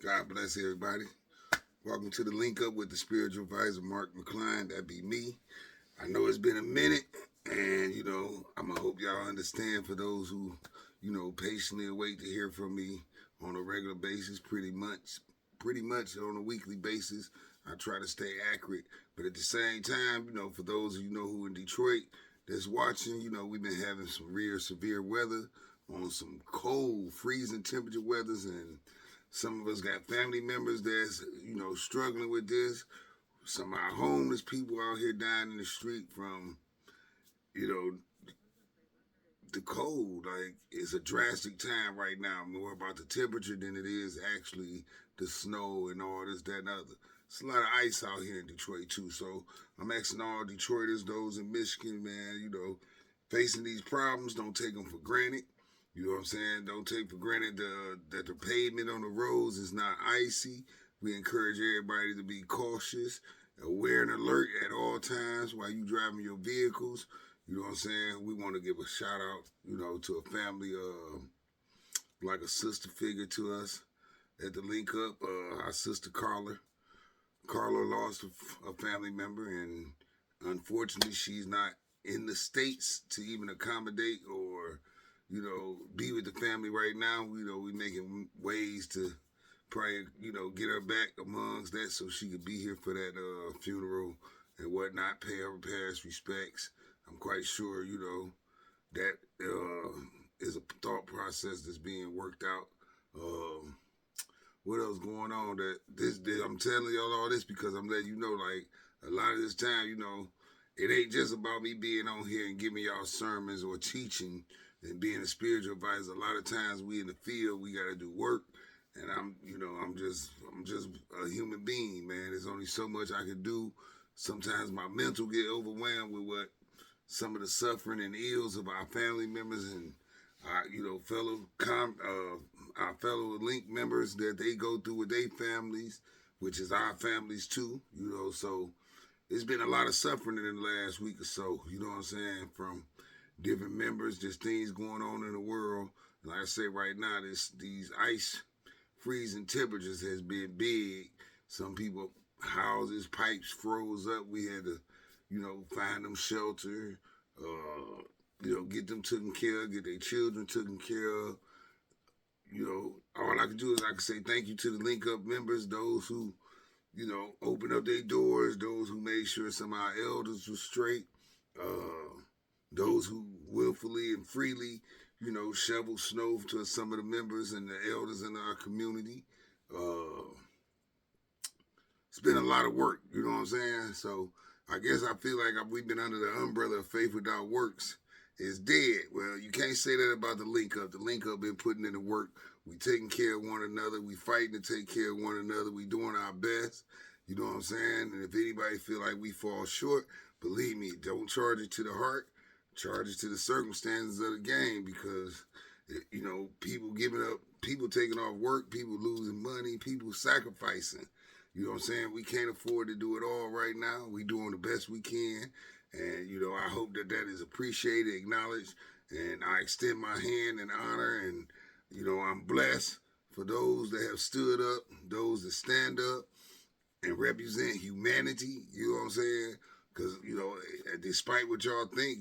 God bless everybody. Welcome to the link up with the spiritual advisor Mark McCline. That be me. I know it's been a minute, and I'm gonna hope y'all understand for those who, patiently await to hear from me on a regular basis, pretty much on a weekly basis. I try to stay accurate, but at the same time, for those of who in Detroit that's watching, we've been having some real severe weather on some cold, freezing temperature weathers, and some of us got family members that's struggling with this. Some of our homeless people out here dying in the street from you know the cold. Like, it's a drastic time right now, more about the temperature than it is actually the snow and all this, that, and other. It's a lot of ice out here in Detroit too. So I'm asking all Detroiters, those in Michigan, man, facing these problems, don't take them for granted. You know what I'm saying? Don't take for granted that the pavement on the roads is not icy. We encourage everybody to be cautious, aware and alert at all times while you driving your vehicles. You know what I'm saying? We want to give a shout out, to a family, like a sister figure to us at the link up. Our sister Carla. Carla lost a family member, and unfortunately, she's not in the states to even accommodate or, be with the family right now. We making ways to probably, get her back amongst that so she could be here for that funeral and whatnot, pay her past respects. I'm quite sure, that is a thought process that's being worked out. Um, what else going on? I'm telling y'all all this because I'm letting you know, like, a lot of this time, it ain't just about me being on here and giving y'all sermons or teaching and being a spiritual advisor. A lot of times we in the field, we got to do work, and I'm just a human being, man. There's only so much I can do. Sometimes my mental get overwhelmed with what some of the suffering and ills of our family members and our our fellow link members that they go through with their families, which is our families too. So it's been a lot of suffering in the last week or so. You know what I'm saying? From different members, just things going on in the world. And like I say right now, these ice freezing temperatures has been big. Some people houses, pipes froze up. We had to, find them shelter, get them taken care of, get their children taken care of. All I can do is I can say thank you to the link up members, those who, opened up their doors, those who made sure some of our elders were straight, those who willfully and freely, shovel snow to some of the members and the elders in our community. Uh, it's been a lot of work, you know what I'm saying? So I guess I feel like we've been under the umbrella of faith without works is dead. Well, you can't say that about the link up. The link up been putting in the work. We taking care of one another. We fighting to take care of one another. We doing our best. You know what I'm saying? And if anybody feel like we fall short, believe me, don't charge it to the heart. Charge it to the circumstances of the game because, people giving up, people taking off work, people losing money, people sacrificing. You know what I'm saying? We can't afford to do it all right now. We doing the best we can. And, I hope that is appreciated, acknowledged. And I extend my hand in honor. And, I'm blessed for those that have stood up, those that stand up and represent humanity. You know what I'm saying? Because, despite what y'all think,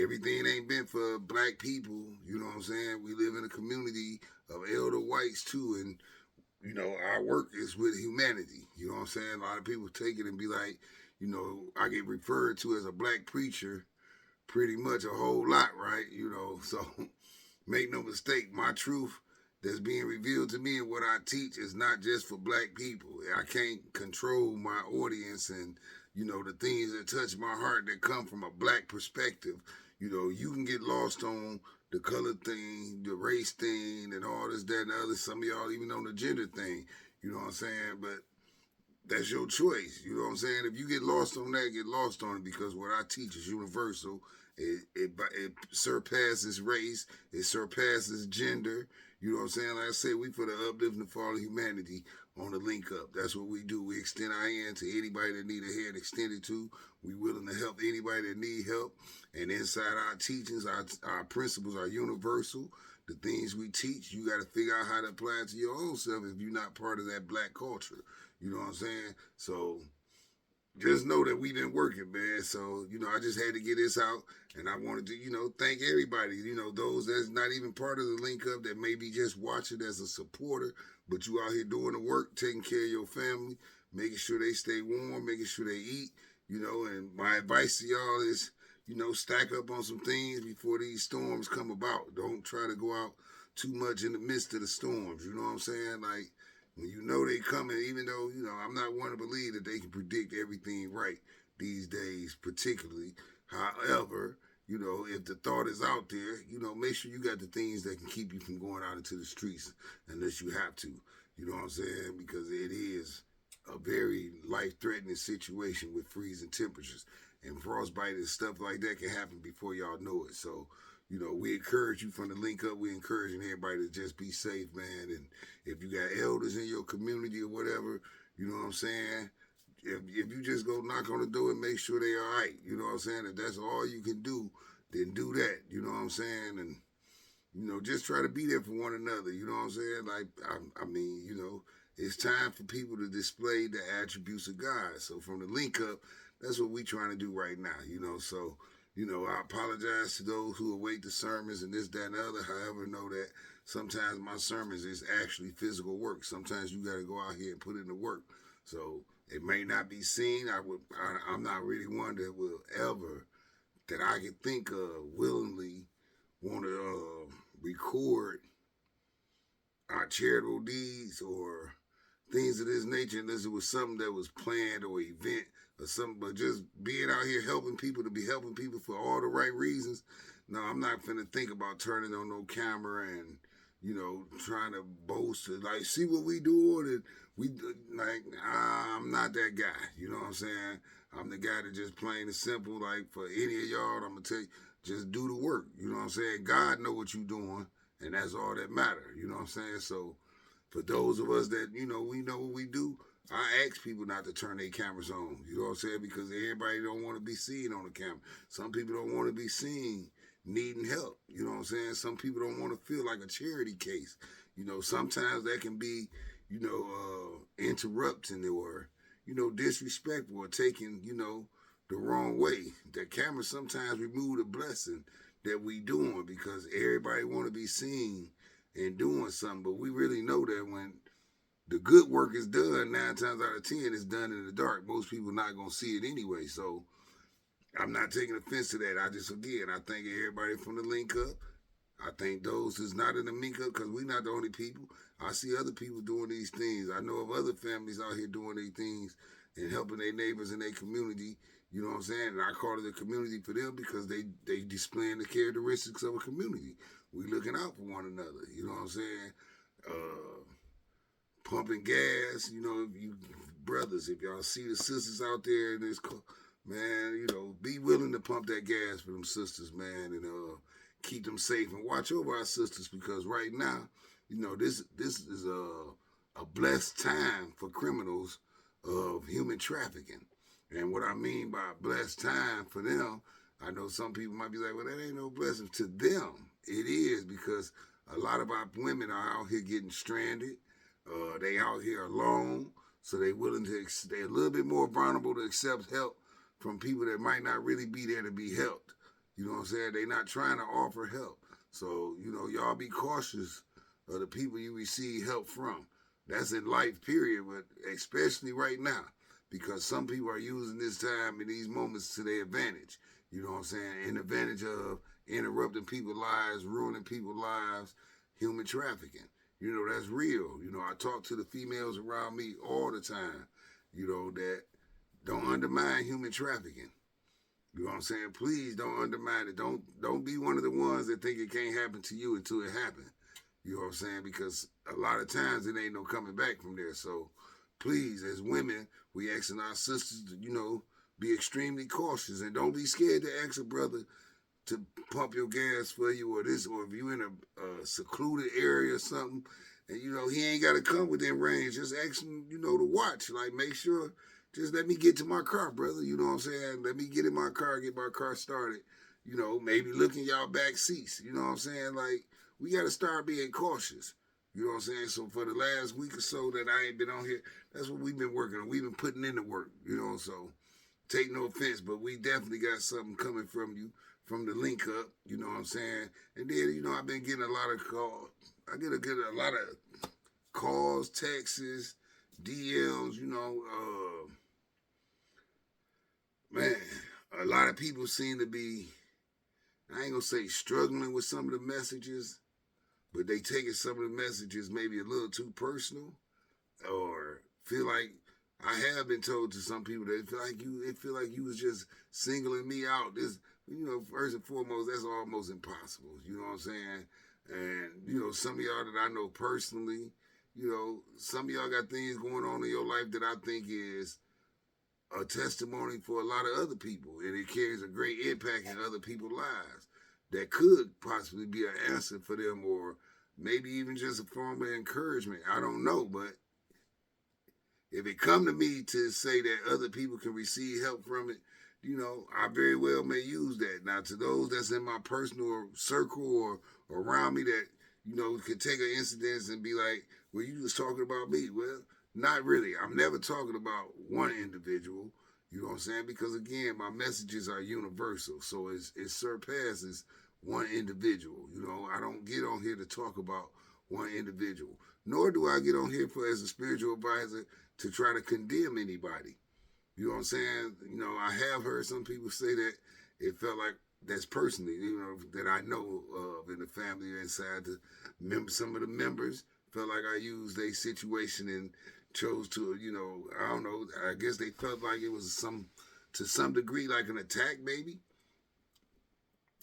everything ain't been for black people. You know what I'm saying? We live in a community of elder whites, too. And, our work is with humanity. You know what I'm saying? A lot of people take it and be like, I get referred to as a black preacher pretty much a whole lot, right? So make no mistake, my truth that's being revealed to me and what I teach is not just for black people. I can't control my audience and, the things that touch my heart that come from a black perspective. You can get lost on the color thing, the race thing, and all this, that, and the other. Some of y'all even on the gender thing. You know what I'm saying? But that's your choice. You know what I'm saying? If you get lost on that, get lost on it because what I teach is universal. It surpasses race. It surpasses gender. You know what I'm saying? Like I said, we for the uplifting and fall of humanity on the link up. That's what we do. We extend our hand to anybody that need a hand extended to. We willing to help anybody that need help. And inside our teachings, our principles are universal. the things we teach, you got to figure out how to apply it to your own self if you're not part of that black culture. You know what I'm saying? So just know that we been working, man. So, I just had to get this out. And I wanted to, thank everybody, those that's not even part of the link up that may be just watching as a supporter, but you out here doing the work, taking care of your family, making sure they stay warm, making sure they eat, and my advice to y'all is, stack up on some things before these storms come about. Don't try to go out too much in the midst of the storms. You know what I'm saying? Like, when you know they coming, even though, I'm not one to believe that they can predict everything right these days, particularly. However, if the thought is out there, make sure you got the things that can keep you from going out into the streets unless you have to. You know what I'm saying? Because it is a very life-threatening situation with freezing temperatures. And frostbite and stuff like that can happen before y'all know it. So, we encourage you from the link up. We're encouraging everybody to just be safe, man. And if you got elders in your community or whatever, you know what I'm saying? If you just go knock on the door and make sure they all right, you know what I'm saying? If that's all you can do, then do that. You know what I'm saying? And just try to be there for one another. You know what I'm saying? Like, I mean, it's time for people to display the attributes of God. So from the link up, that's what we trying to do right now. So I apologize to those who await the sermons and this, that, and the other. However, know that sometimes my sermons is actually physical work. Sometimes you got to go out here and put in the work. So it may not be seen. I'm not really one that will ever, that I can think of, willingly want to record our charitable deeds or things of this nature unless it was something that was planned or event or something. But just being out here helping people to be helping people for all the right reasons. No, I'm not finna think about turning on no camera and trying to boast and like see what we doing and we like. I'm not that guy. You know what I'm saying? I'm the guy that just plain and simple. Like for any of y'all, I'm gonna tell you, just do the work. You know what I'm saying? God know what you doing, and that's all that matter. You know what I'm saying? So for those of us that, we know what we do, I ask people not to turn their cameras on. You know what I'm saying? Because everybody don't want to be seen on the camera. Some people don't want to be seen needing help. You know what I'm saying? Some people don't want to feel like a charity case. Sometimes that can be, interrupting or, disrespectful or taken, the wrong way. The camera sometimes remove the blessing that we doing because everybody want to be seen and doing something. But we really know that when the good work is done, 9 times out of 10, it's done in the dark. Most people not gonna see it anyway. So I'm not taking offense to that. I thank everybody from the link up. I thank those who's not in the link up because we not the only people. I see other people doing these things. I know of other families out here doing these things and helping their neighbors in their community. You know what I'm saying? And I call it a community for them because they displaying the characteristics of a community. We looking out for one another. You know what I'm saying? Uh, Pumping gas. If you brothers, if y'all see the sisters out there in this, man, be willing to pump that gas for them sisters, man, and keep them safe and watch over our sisters because right now, this is a blessed time for criminals of human trafficking. And what I mean by blessed time for them, I know some people might be like, well, that ain't no blessing. To them, it is because a lot of our women are out here getting stranded. They out here alone, so they're they're a little bit more vulnerable to accept help from people that might not really be there to be helped. You know what I'm saying? They're not trying to offer help. So, y'all be cautious of the people you receive help from. That's in life, period, but especially right now because some people are using this time and these moments to their advantage. You know what I'm saying? An advantage of interrupting people's lives, ruining people's lives, human trafficking. That's real. I talk to the females around me all the time, that don't undermine human trafficking. You know what I'm saying? Please don't undermine it. Don't be one of the ones that think it can't happen to you until it happens. You know what I'm saying? Because a lot of times it ain't no coming back from there. So please, as women, we asking our sisters to, be extremely cautious and don't be scared to ask a brother to pump your gas for you or if you in a secluded area or something and he ain't got to come within range, just ask him, to watch, like make sure, just let me get to my car, brother. You know what I'm saying? Let me get in my car, get my car started. Maybe look in y'all back seats. You know what I'm saying? Like we got to start being cautious. You know what I'm saying? So for the last week or so that I ain't been on here, that's what we've been working on. We've been putting in the work, you know. So take no offense, but we definitely got something coming from you from the link up. You know what I'm saying? And then I've been getting a lot of calls. I get a lot of calls, texts, DMs. Man, a lot of people seem to be. I ain't gonna say struggling with some of the messages, but they taking some of the messages maybe a little too personal, or feel like I have been told to some people that feel like you was just singling me out. This, first and foremost, that's almost impossible. You know what I'm saying? And some of y'all that I know personally, some of y'all got things going on in your life that I think is a testimony for a lot of other people, and it carries a great impact in other people's lives. That could possibly be an answer for them, or maybe even just a form of encouragement. I don't know, but if it come to me to say that other people can receive help from it, I very well may use that. Now, to those that's in my personal circle or around me that, could take an incident and be like, well, you was talking about me. Well, not really. I'm never talking about one individual, you know what I'm saying? Because, again, my messages are universal. So it surpasses one individual. I don't get on here to talk about one individual. Nor do I get on here as a spiritual advisor to try to condemn anybody. You know what I'm saying? I have heard some people say that it felt like that's personally, that I know of in the family inside some of the members felt like I used a situation and chose to, I don't know, I guess they felt like it was to some degree like an attack maybe.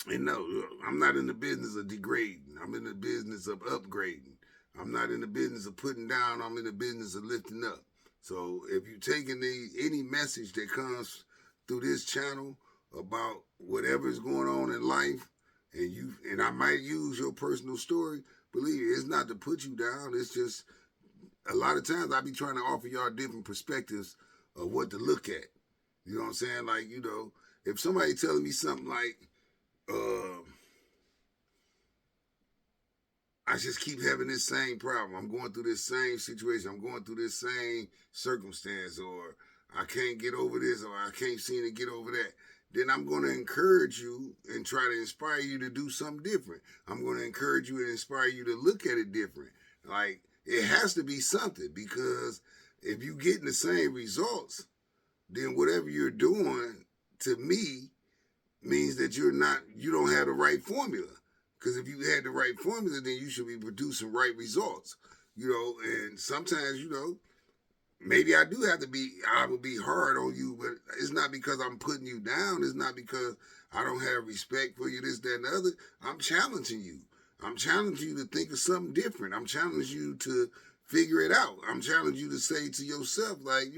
And no, I'm not in the business of degrading. I'm in the business of upgrading. I'm not in the business of putting down. I'm in the business of lifting up. So if you're taking any message that comes through this channel about whatever is going on in life, and I might use your personal story, believe me, it's not to put you down. It's just a lot of times I be trying to offer y'all different perspectives of what to look at. You know what I'm saying? Like, if somebody telling me something like, I just keep having this same problem. I'm going through this same situation. I'm going through this same circumstance, or I can't get over this, or I can't seem to get over that. Then I'm going to encourage you and try to inspire you to do something different. I'm going to encourage you and inspire you to look at it different. Like, it has to be something, because if you getting the same results, then whatever you're doing, to me, means that you don't have the right formula. Because if you had the right formula, then you should be producing right results. And sometimes, maybe I will be hard on you, but it's not because I'm putting you down. It's not because I don't have respect for you, this, that, and the other. I'm challenging you. I'm challenging you to think of something different. I'm challenging you to figure it out. I'm challenging you to say to yourself, like,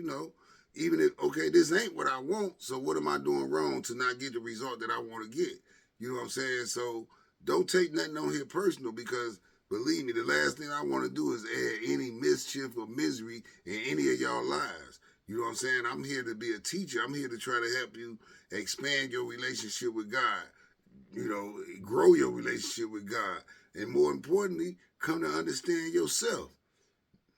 even if, okay, this ain't what I want, so what am I doing wrong to not get the result that I want to get? You know what I'm saying? So don't take nothing on here personal, because believe me, the last thing I want to do is add any mischief or misery in any of y'all lives. You know what I'm saying? I'm here to be a teacher. I'm here to try to help you expand your relationship with God. Grow your relationship with God. And more importantly, come to understand yourself.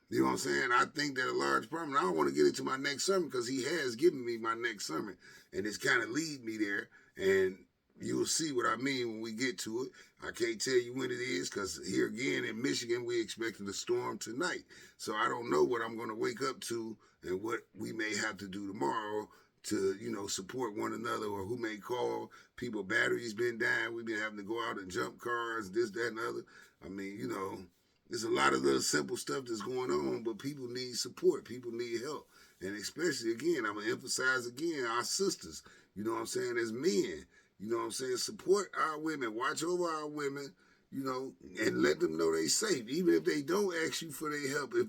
You know what I'm saying? I think that a large problem, I don't want to get into my next sermon because he has given me my next sermon, and it's kind of lead me there, and you'll see what I mean when we get to it. I can't tell you when it is, because here again in Michigan, we expecting a storm tonight. So I don't know what I'm going to wake up to and what we may have to do tomorrow to, support one another, or who may call people batteries been dying. We've been having to go out and jump cars, this, that, and the other. I mean, there's a lot of little simple stuff that's going on, but people need support. People need help. And especially, again, I'm going to emphasize again, our sisters, you know what I'm saying, as men. You know what I'm saying? Support our women. Watch over our women, and let them know they safe. Even if they don't ask you for their help. If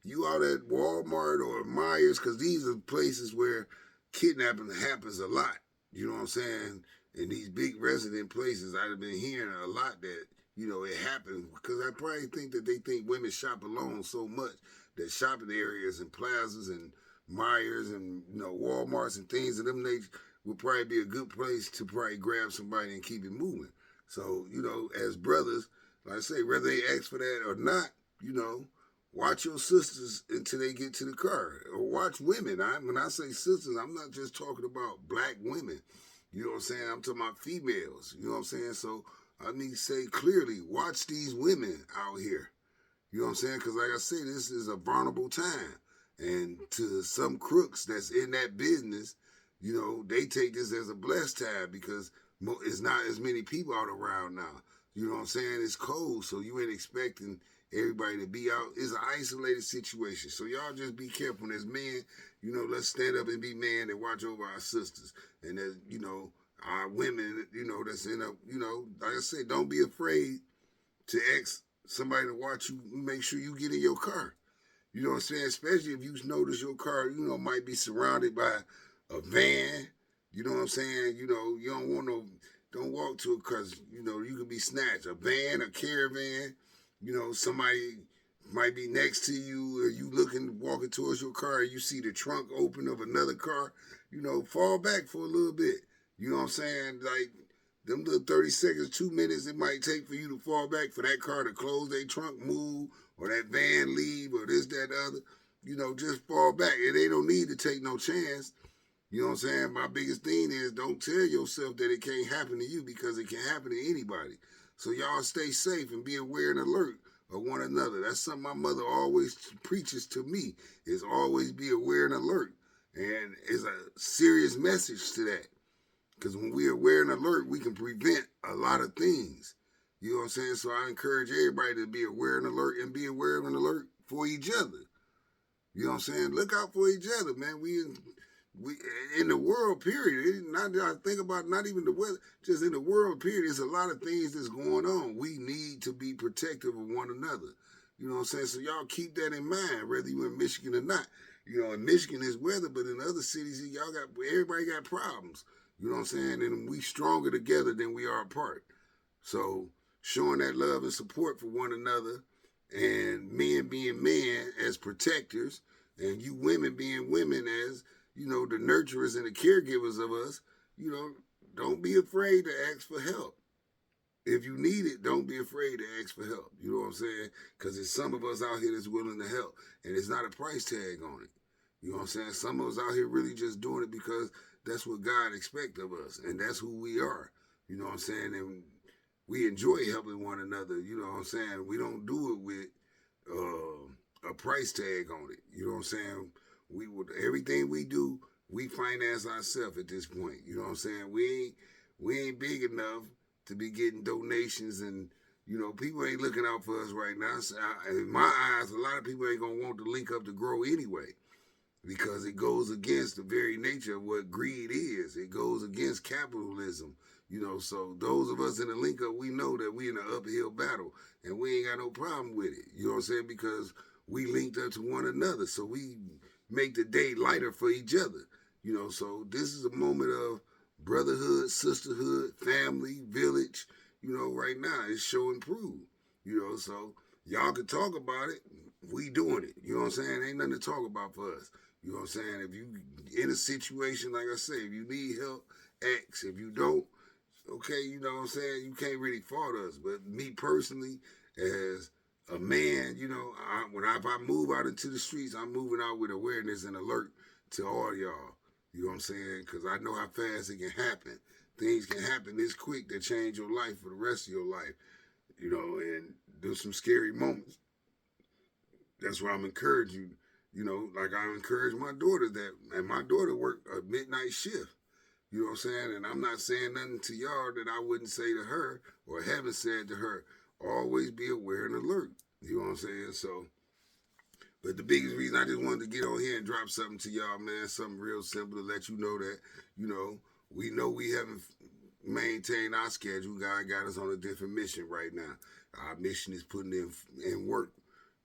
you out at Walmart or Myers, because these are places where kidnapping happens a lot. You know what I'm saying? In these big resident places, I've been hearing a lot that, it happens, because I probably think that they think women shop alone so much that shopping areas and plazas and Myers and, Walmarts and things of them nature would probably be a good place to probably grab somebody and keep it moving. So, as brothers, like I say, whether they ask for that or not, you know, watch your sisters until they get to the car. Or watch women. When I say sisters, I'm not just talking about black women. You know what I'm saying? I'm talking about females. You know what I'm saying? So I need to say clearly, watch these women out here. You know what I'm saying? Because like I say, this is a vulnerable time. And to some crooks that's in that business, you know, they take this as a blessed time because it's not as many people out around now. You know what I'm saying? It's cold, so you ain't expecting everybody to be out. It's an isolated situation. So y'all just be careful. And as men, you know, let's stand up and be men and watch over our sisters. And as, you know, our women, you know, that's in a, you know, like I said, don't be afraid to ask somebody to watch you, make sure you get in your car. You know what I'm saying? Especially if you notice your car, you know, might be surrounded by a van. You know what I'm saying? You know, you don't want no, don't walk to it because, you know, you could be snatched. A van, a caravan, you know, somebody might be next to you or you looking, walking towards your car and you see the trunk open of another car, you know, fall back for a little bit. You know what I'm saying? Like, them little 30 seconds, 2 minutes it might take for you to fall back for that car to close their trunk, move, or that van leave, or this, that, other. You know, just fall back. And they don't need to take no chance. You know what I'm saying? My biggest thing is don't tell yourself that it can't happen to you because it can happen to anybody. So y'all stay safe and be aware and alert of one another. That's something my mother always preaches to me, is always be aware and alert. And it's a serious message to that. Because when we're aware and alert, we can prevent a lot of things. You know what I'm saying? So I encourage everybody to be aware and alert and be aware and alert for each other. You know what I'm saying? Look out for each other, man. We in the world, period. Not I think about not even the weather, just in the world, period. There's a lot of things that's going on. We need to be protective of one another. You know what I'm saying? So y'all keep that in mind, whether you in Michigan or not. You know, in Michigan is weather, but in other cities, y'all got everybody got problems. You know what I'm saying? And we stronger together than we are apart. So showing that love and support for one another, and men being men as protectors, and you women being women as, you know, the nurturers and the caregivers of us, you know, don't be afraid to ask for help. If you need it, don't be afraid to ask for help. You know what I'm saying? Because there's some of us out here that's willing to help, and it's not a price tag on it. You know what I'm saying? Some of us out here really just doing it because that's what God expects of us, and that's who we are. You know what I'm saying? And we enjoy helping one another. You know what I'm saying? We don't do it with a price tag on it. You know what I'm saying? We would everything we do, we finance ourselves at this point. You know what I'm saying? We ain't big enough to be getting donations, and you know people ain't looking out for us right now. So in my eyes, a lot of people ain't gonna want to link up to grow anyway, because it goes against the very nature of what greed is. It goes against capitalism. You know, so those of us in the link up, we know that we in an uphill battle, and we ain't got no problem with it. You know what I'm saying? Because we linked up to one another, so we make the day lighter for each other. You know, so this is a moment of brotherhood, sisterhood, family, village. You know, right now it's show and prove. You know, so y'all can talk about it. We doing it. You know what I'm saying? Ain't nothing to talk about for us. You know what I'm saying? If you in a situation, like I say, if you need help, ask. If you don't, okay, you know what I'm saying? You can't really fault us. But me personally, as a man, you know, if I move out into the streets, I'm moving out with awareness and alert to all y'all. You know what I'm saying? Because I know how fast it can happen. Things can happen this quick that change your life for the rest of your life. You know, and there's some scary moments. That's why I'm encouraging you. You know, like I encourage my daughter that, and my daughter worked a midnight shift. You know what I'm saying? And I'm not saying nothing to y'all that I wouldn't say to her or haven't said to her. Always be aware and alert. You know what I'm saying? So, but the biggest reason I just wanted to get on here and drop something to y'all, man, something real simple to let you know that, you know we haven't maintained our schedule. God got us on a different mission right now. Our mission is putting in work.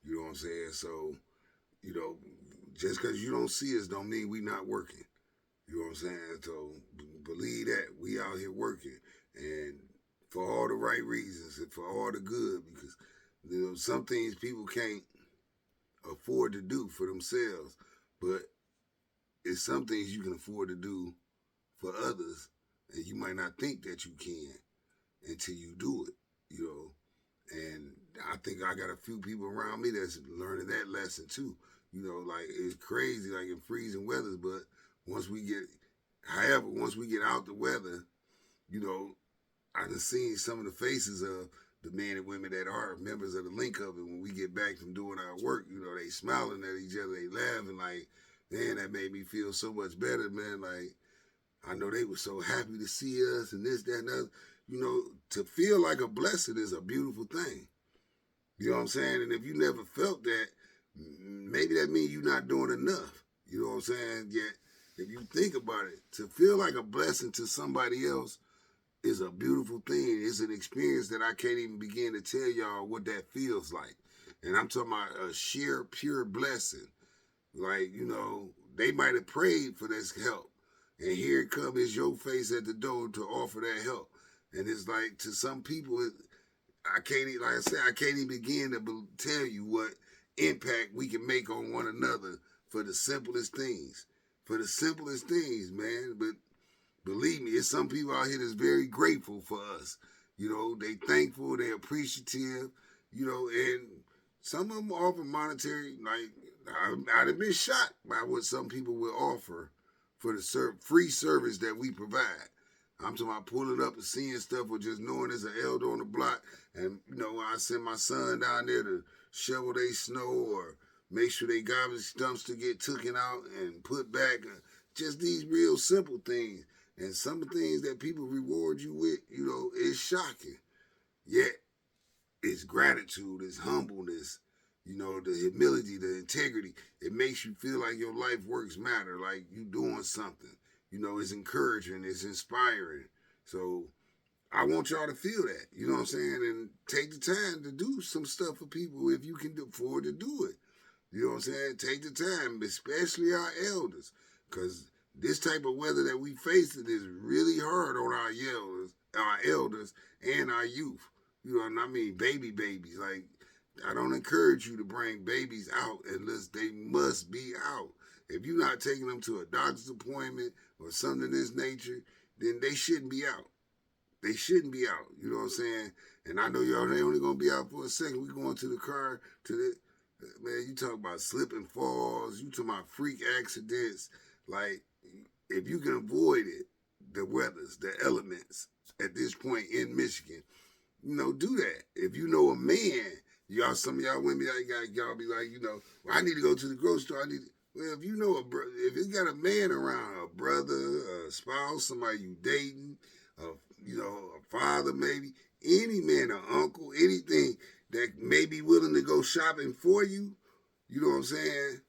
You know what I'm saying? So, you know, just because you don't see us don't mean we not working. You know what I'm saying? So believe that we out here working, and for all the right reasons and for all the good, because you know some things people can't afford to do for themselves, but it's some things you can afford to do for others, and you might not think that you can until you do it. You know, And I think I got a few people around me that's learning that lesson too. You know, like it's crazy, like in freezing weathers, but once we get, however, once we get out the weather, you know, I done seen some of the faces of the men and women that are members of the link up, and when we get back from doing our work, you know, they smiling at each other, they laughing like, man, that made me feel so much better, man. Like I know they were so happy to see us and this, that, and other. You know, to feel like a blessing is a beautiful thing. You know what I'm saying? And if you never felt that, maybe that means you're not doing enough. You know what I'm saying? Yet, if you think about it, to feel like a blessing to somebody else is a beautiful thing. It's an experience that I can't even begin to tell y'all what that feels like. And I'm talking about a sheer, pure blessing. Like, you know, they might have prayed for this help. And here it comes, it's your face at the door to offer that help. And it's like, to some people, I can't, like I said, I can't even begin to tell you what impact we can make on one another for the simplest things. For the simplest things, man. But believe me, it's some people out here that's very grateful for us. You know, they thankful, they appreciative, you know, and some of them offer monetary, like, I'd have been shocked by what some people will offer for the free service that we provide. I'm talking about pulling up and seeing stuff or just knowing there's an elder on the block. And, you know, I send my son down there to shovel their snow or make sure they garbage dumps to get taken out and put back. Just these real simple things. And some of the things that people reward you with, you know, is shocking. Yet, it's gratitude, it's humbleness, you know, the humility, the integrity. It makes you feel like your life works matter, like you doing something. You know, it's encouraging, it's inspiring. So I want y'all to feel that, you know what I'm saying? And take the time to do some stuff for people if you can afford to do it. You know what I'm saying? Take the time, especially our elders, because this type of weather that we facing is really hard on our elders, and our youth. You know what I mean? Babies. Like, I don't encourage you to bring babies out unless they must be out. If you're not taking them to a doctor's appointment or something of this nature, then they shouldn't be out. They shouldn't be out. You know what I'm saying? And I know y'all they only gonna be out for a second. We going to the car to the man. You talk about slip and falls. You talk about freak accidents. Like if you can avoid it, the weathers, the elements at this point in Michigan, you know, do that. If you know a man, y'all, some of y'all women, y'all be like, you know, well, I need to go to the grocery store. I need. Well, if you know if it's got a man around, a brother, a spouse, somebody you dating, a, you know, a father maybe, any man, an uncle, anything that may be willing to go shopping for you, you know what I'm saying?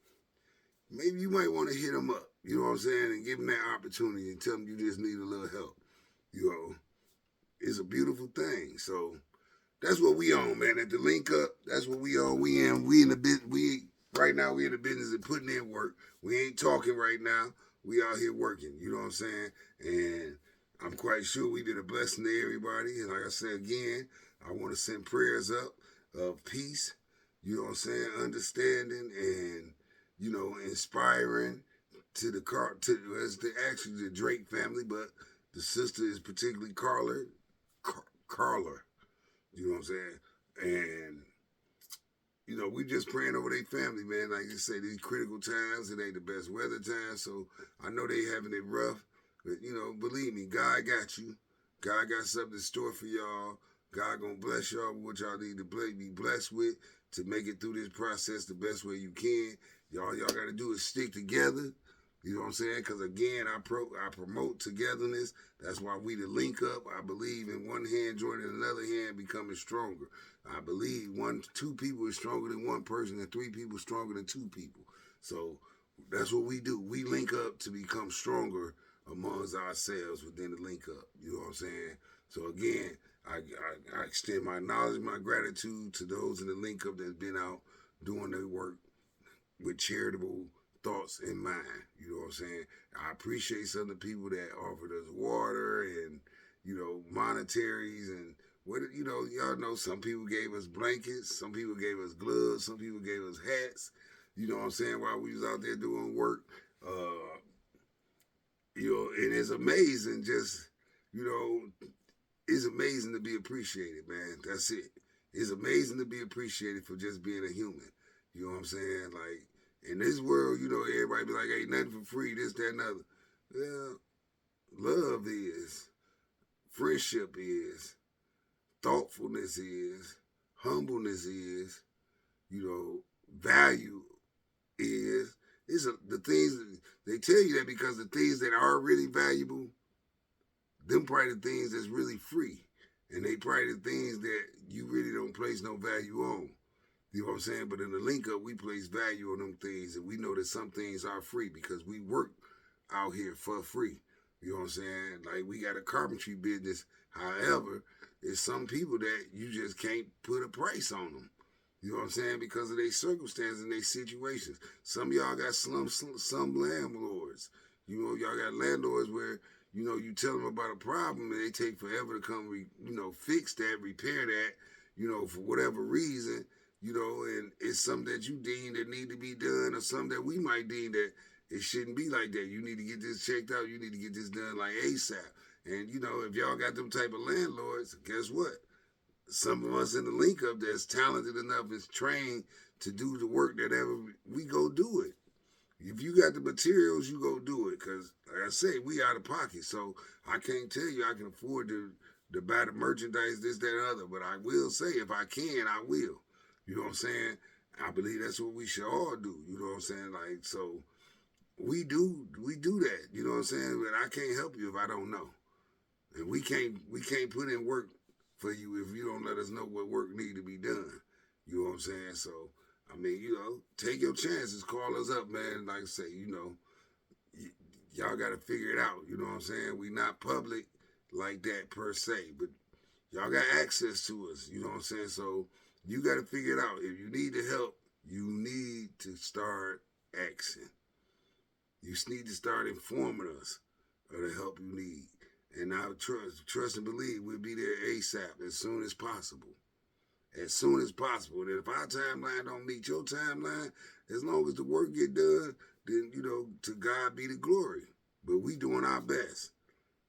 Maybe you might want to hit him up, you know what I'm saying, and give him that opportunity and tell him you just need a little help. You know, it's a beautiful thing. So that's what we on, man. At the link up, that's what we on. We in the business. Right now we in the business of putting in work. We ain't talking right now. We out here working. You know what I'm saying? And I'm quite sure we did a blessing to everybody. And like I said again, I want to send prayers up of peace. You know what I'm saying? Understanding and you know inspiring to the as the actually the Drake family, but the sister is particularly Carla. You know what I'm saying? And you know, we just praying over their family, man. Like you say, these critical times, it ain't the best weather times. So I know they having it rough. But, you know, believe me, God got you. God got something in store for y'all. God gonna bless y'all with what y'all need to be blessed with to make it through this process the best way you can. Y'all got to do is stick together. You know what I'm saying? Because again, I promote togetherness. That's why we the link up. I believe in one hand joining another hand becoming stronger. I believe two people is stronger than one person, and three people stronger than two people. So that's what we do. We link up to become stronger amongst ourselves within the link up. You know what I'm saying? So again, I extend my knowledge, my gratitude to those in the link up that's been out doing their work with charitable thoughts in mind. You know what I'm saying? I appreciate some of the people that offered us water and, you know, monetaries and what, you know, y'all know some people gave us blankets, some people gave us gloves, some people gave us hats. You know what I'm saying? While we was out there doing work, you know, and it's amazing. Just, you know, it's amazing to be appreciated, man. That's it. It's amazing to be appreciated for just being a human. You know what I'm saying? Like, in this world, you know, everybody be like, ain't nothing for free, this, that, and other. Well, love is, friendship is, thoughtfulness is, humbleness is, you know, value is. The things that they tell you that because the things that are really valuable, them probably the things that's really free. And they probably the things that you really don't place no value on. You know what I'm saying? But in the link up, we place value on them things, and we know that some things are free because we work out here for free. You know what I'm saying? Like, we got a carpentry business. However, it's some people that you just can't put a price on them. You know what I'm saying? Because of their circumstances and their situations. Some of y'all got some landlords. You know, y'all got landlords where, you know, you tell them about a problem and they take forever to come, fix that, repair that, you know, for whatever reason, you know, and it's something that you deem that need to be done or something that we might deem that it shouldn't be like that. You need to get this checked out. You need to get this done like ASAP. And, you know, if y'all got them type of landlords, guess what? Some of us in the link up that's talented enough is trained to do the work that ever we go do it. If you got the materials, you go do it. Because, like I say, we out of pocket. So I can't tell you I can afford to buy the merchandise, this, that, and other. But I will say, if I can, I will. You know what I'm saying? I believe that's what we should all do. You know what I'm saying? Like, so we do that. You know what I'm saying? But I can't help you if I don't know. And we can't put in work for you if you don't let us know what work need to be done. You know what I'm saying? So, I mean, you know, take your chances. Call us up, man. Like I say, you know, y'all got to figure it out. You know what I'm saying? We not public like that per se, but y'all got access to us. You know what I'm saying? So you got to figure it out. If you need the help, you need to start asking. You need to start informing us of the help you need. And I trust and believe we'll be there ASAP, as soon as possible. As soon as possible. And if our timeline don't meet your timeline, as long as the work get done, then, you know, to God be the glory. But we doing our best.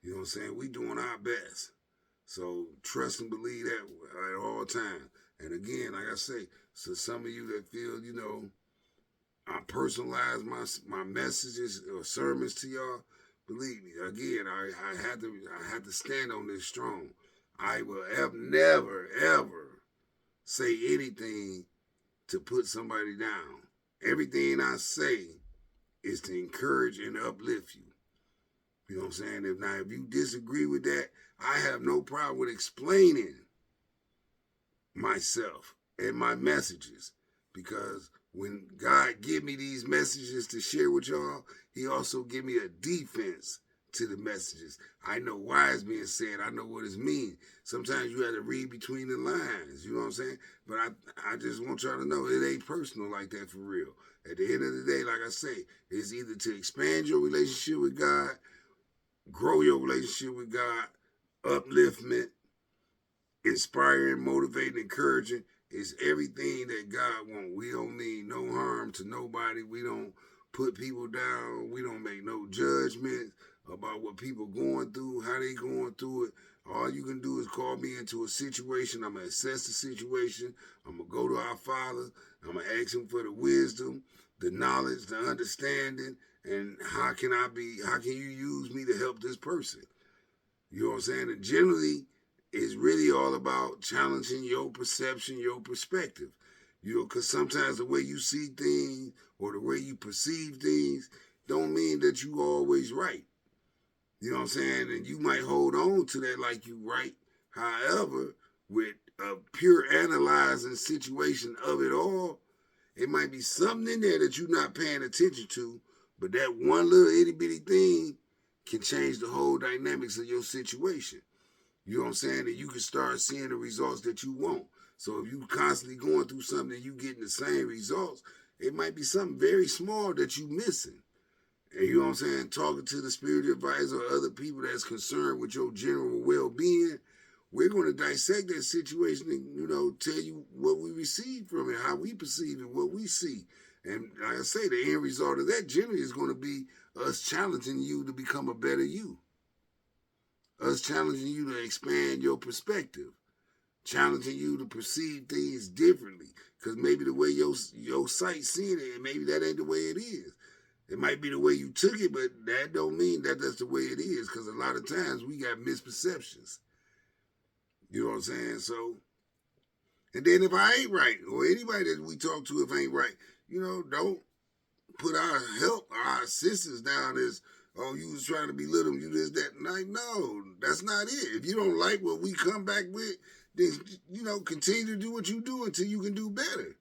You know what I'm saying? We doing our best. So trust and believe that at all times. And again, like I say, so some of you that feel, you know, I personalize my messages or sermons to y'all, believe me, again, I had to stand on this strong. I will never, ever say anything to put somebody down. Everything I say is to encourage and uplift you. You know what I'm saying? If you disagree with that, I have no problem with explaining myself and my messages, because when God give me these messages to share with y'all, he also give me a defense to the messages. I know why it's being said. I know what it means. Sometimes you have to read between the lines. You know what I'm saying? But I just want y'all to know it ain't personal like that for real. At the end of the day, like I say, it's either to expand your relationship with God, grow your relationship with God, upliftment, inspiring, motivating, encouraging. It's everything that God wants. We don't mean no harm to nobody. We don't put people down. We don't make no judgments about what people going through, how they going through it. All you can do is call me into a situation. I'm going to assess the situation. I'm going to go to our Father. I'm going to ask him for the wisdom, the knowledge, the understanding, and how can you use me to help this person? You know what I'm saying? And generally, it's really all about challenging your perception, your perspective. You know, because sometimes the way you see things or the way you perceive things don't mean that you always right. You know what I'm saying? And you might hold on to that like you right. However, with a pure analyzing situation of it all, it might be something in there that you're not paying attention to, but that one little itty bitty thing can change the whole dynamics of your situation. You know what I'm saying? And you can start seeing the results that you want. So if you constantly going through something and you getting the same results, it might be something very small that you missing. And you know what I'm saying? Talking to the spiritual advisor or other people that's concerned with your general well-being, we're going to dissect that situation and, you know, tell you what we receive from it, how we perceive it, what we see. And like I say, the end result of that generally is going to be us challenging you to become a better you. Us challenging you to expand your perspective. challenging you to perceive things differently. Because maybe the way your sight seeing it, and maybe that ain't the way it is. It might be the way you took it, but that don't mean that that's the way it is. Because a lot of times we got misperceptions. You know what I'm saying? So, and then if I ain't right, or anybody that we talk to if ain't right, don't put our help, our assistance down as, oh, you was trying to belittle them, you this, that. Like, no, that's not it. If you don't like what we come back with, then, continue to do what you do until you can do better.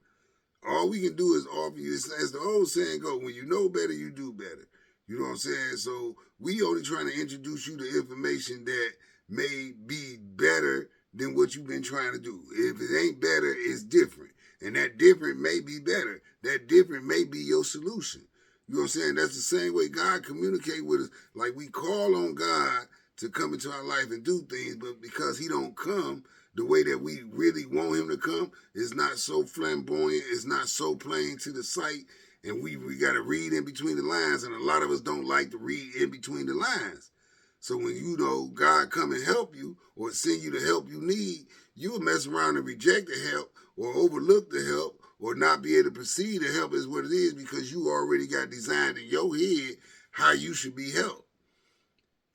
All we can do is offer you, as the old saying goes, when you know better, you do better. You know what I'm saying? So we only trying to introduce you to information that may be better than what you've been trying to do. If it ain't better, it's different. And that different may be better. That different may be your solution. You know what I'm saying? That's the same way God communicate with us. Like we call on God to come into our life and do things, but because he don't come the way that we really want him to come, it's not so flamboyant, it's not so plain to the sight, and we got to read in between the lines, and a lot of us don't like to read in between the lines. So when God come and help you or send you the help you need, you'll mess around and reject the help or overlook the help or not be able to perceive the help is what it is because you already got designed in your head how you should be helped.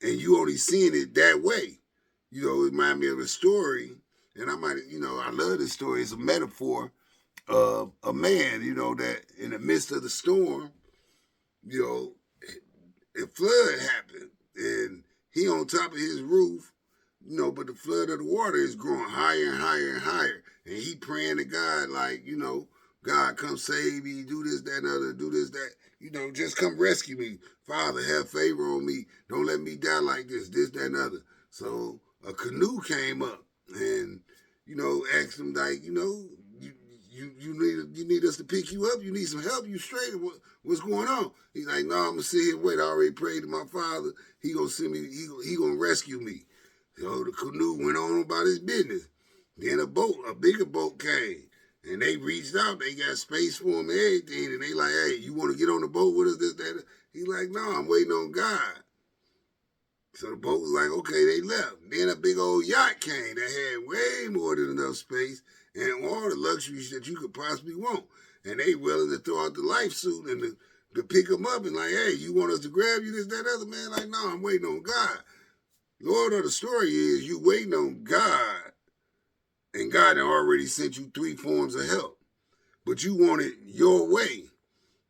And you only seeing it that way. It reminds me of a story, and I love this story. It's a metaphor of a man, that in the midst of the storm, a flood happened, and he on top of his roof, but the flood of the water is growing higher and higher and higher. And he praying to God like, God come save me, do this, that, and other, do this, that. Just come rescue me. Father, have favor on me. Don't let me die like this, that, and other. So a canoe came up and, asked him like, you need us to pick you up? You need some help? You straight? What's going on? He's like, no, I'm going to sit here and wait. I already prayed to my Father. He going to send me, he going to rescue me. So the canoe went on about his business. Then a bigger boat came. And they reached out. They got space for him and everything. And they like, hey, you want to get on the boat with us, this, that? He's like, no, I'm waiting on God. So the boat was like, okay, they left. Then a big old yacht came that had way more than enough space and all the luxuries that you could possibly want. And they willing to throw out the life suit and to pick them up and like, hey, you want us to grab you, this, that, other? Man, like, no, I'm waiting on God. Lord of the story is you waiting on God, and God had already sent you 3 forms of help. But you want it your way.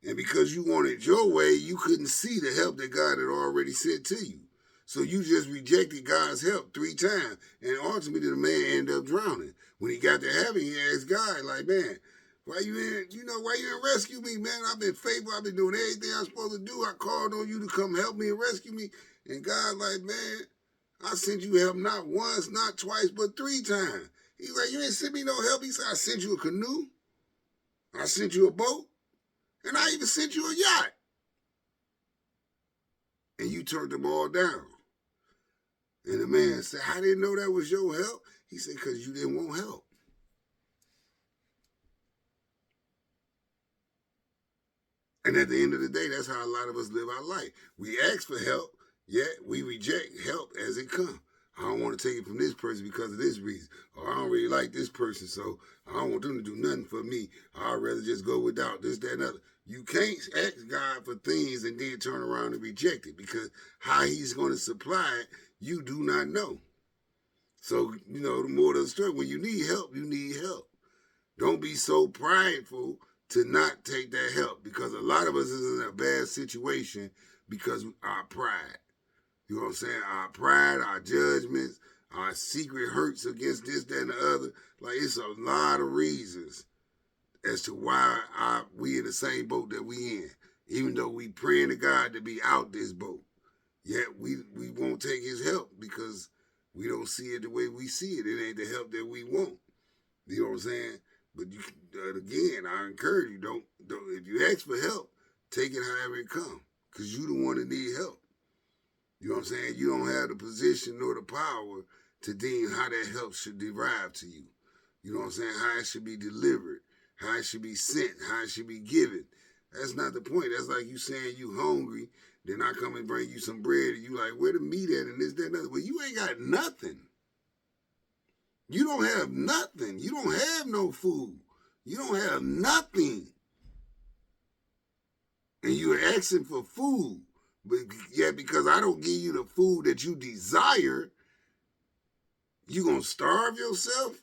And because you want it your way, you couldn't see the help that God had already sent to you. So you just rejected God's help 3 times. And ultimately the man ended up drowning. When he got to heaven, he asked God, like, man, why you didn't rescue me, man? I've been faithful. I've been doing everything I'm supposed to do. I called on you to come help me and rescue me. And God like, man, I sent you help not once, not twice, but 3 times. He's like, you ain't sent me no help. He said, I sent you a canoe. I sent you a boat. And I even sent you a yacht. And you turned them all down. And the man said, I didn't know that was your help. He said, because you didn't want help. And at the end of the day, that's how a lot of us live our life. We ask for help, yet we reject help as it comes. I don't want to take it from this person because of this reason. Or I don't really like this person, so I don't want them to do nothing for me. I'd rather just go without this, that, and other. You can't ask God for things and then turn around and reject it because how he's going to supply it, you do not know. So, the more of the story, when you need help, you need help. Don't be so prideful to not take that help because a lot of us is in a bad situation because of our pride. You know what I'm saying? Our pride, our judgments, our secret hurts against this, that, and the other. Like, it's a lot of reasons as to why we in the same boat that we in. Even though we praying to God to be out this boat. Yet we won't take his help because we don't see it the way we see it. It ain't the help that we want. You know what I'm saying? But again, I encourage you, don't if you ask for help, take it however it comes. Because you the one that need help. You know what I'm saying? You don't have the position nor the power to deem how that help should derive to you. You know what I'm saying? How it should be delivered, how it should be sent, how it should be given. That's not the point. That's like you saying you hungry, then I come and bring you some bread, and you like, where the meat at and this, that, and that. Well, you ain't got nothing. You don't have nothing. You don't have no food. You don't have nothing. And you're asking for food. But yeah, because I don't give you the food that you desire, you gonna starve yourself?